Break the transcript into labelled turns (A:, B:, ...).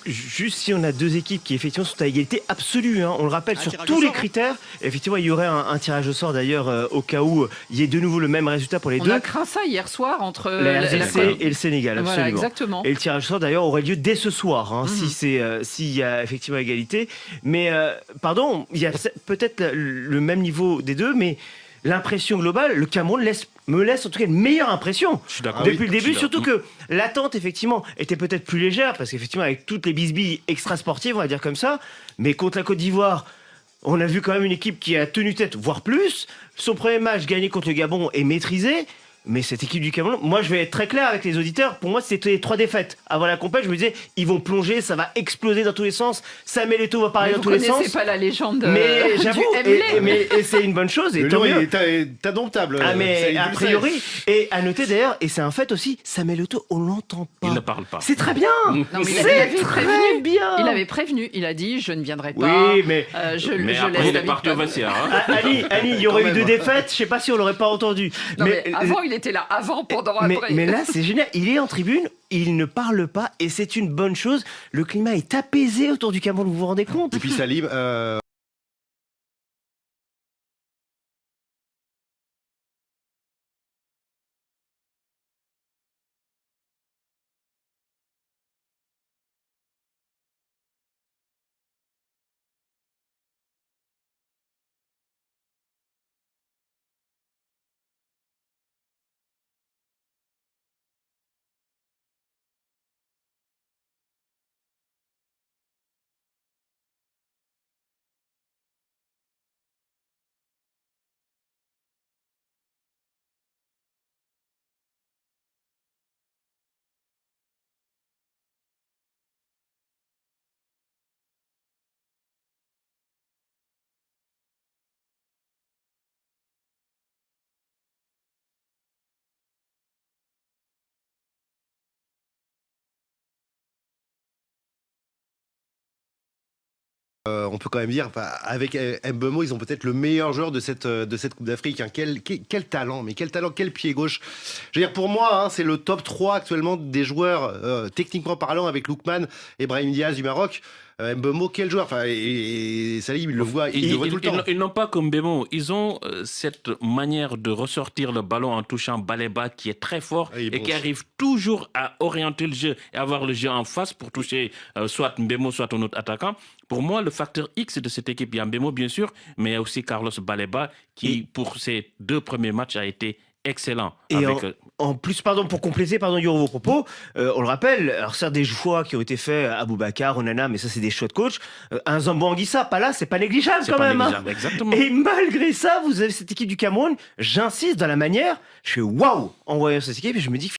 A: Juste si on a deux équipes qui effectivement sont à égalité absolue, hein, on le rappelle, sur tous les critères, effectivement il y aurait un tirage au sort d'ailleurs au cas où il y ait de nouveau le même résultat pour les deux.
B: On a craint ça hier soir entre
A: la RDC et le Sénégal, absolument.
B: Voilà, exactement.
A: Et le tirage au sort d'ailleurs aurait lieu dès ce soir, hein, s'il y a effectivement égalité. Mais pardon, il y a peut-être le même niveau des deux, mais l'impression globale, le Cameroun me laisse en tout cas une meilleure impression.
C: Je suis d'accord.
A: Depuis le début, surtout que l'attente, effectivement, était peut-être plus légère, parce qu'effectivement, avec toutes les bisbilles extra-sportives, on va dire comme ça, mais contre la Côte d'Ivoire, on a vu quand même une équipe qui a tenu tête, voire plus. Son premier match gagné contre le Gabon est maîtrisé. Mais cette équipe du Cameroun, moi je vais être très clair avec les auditeurs, pour moi c'était les 3 défaites. Avant la compète, je me disais, ils vont plonger, ça va exploser dans tous les sens. Samuel Eto'o va parler dans tous les sens.
B: Vous connaissez pas la légende
A: mais j'avoue,
B: du
A: et c'est une bonne chose. Et tant mieux.
D: est indomptable.
A: Ah mais a priori, et à noter d'ailleurs, et c'est un fait aussi, Samuel Eto'o, on l'entend pas.
C: Il ne parle pas.
A: C'est très bien.
B: Non, mais il avait prévenu. Bien. Il avait prévenu. Il a dit, je ne viendrai pas.
A: Oui, mais
B: je
C: après, il est parti au vestiaire.
A: Ali, il y aurait eu 2 défaites. Je sais pas si on l'aurait pas entendu.
B: Non, mais avant, il était là. Avant, pendant, après.
A: Mais là, c'est génial. Il est en tribune, il ne parle pas, et c'est une bonne chose. Le climat est apaisé autour du Cameroun. Vous vous rendez compte?
D: Et puis Salim. On peut quand même dire, avec Mbeumo, ils ont peut-être le meilleur joueur de cette Coupe d'Afrique. Hein. Quel talent, mais quel talent, quel pied gauche. Je veux dire, pour moi, hein, c'est le top 3 actuellement des joueurs, techniquement parlant, avec Lookman et Brahim Diaz du Maroc. Mbeumo, quel joueur. Et Salim, il le voit tout le temps.
C: Ils n'ont pas comme Mbeumo. Ils ont cette manière de ressortir le ballon en touchant balai bas qui est très fort et qui arrive toujours à orienter le jeu et avoir le jeu en face pour toucher soit Mbeumo, soit un autre attaquant. Pour moi, le facteur X de cette équipe, il y a Mbeumo bien sûr, mais il y a aussi Carlos Baleba qui, pour ses 2 premiers matchs, a été excellent.
A: Et en plus, pardon, pour compléter, Yoro, vos propos, on le rappelle, alors certes des choix qui ont été faits à Boubacar, Onana, mais ça c'est des choix de coach. Un Zambo Anguissa, pas là, c'est pas négligeable quand même. Négligeable,
C: exactement.
A: Et malgré ça, vous avez cette équipe du Cameroun, j'insiste dans la manière, je fais waouh en voyant cette équipe et je me dis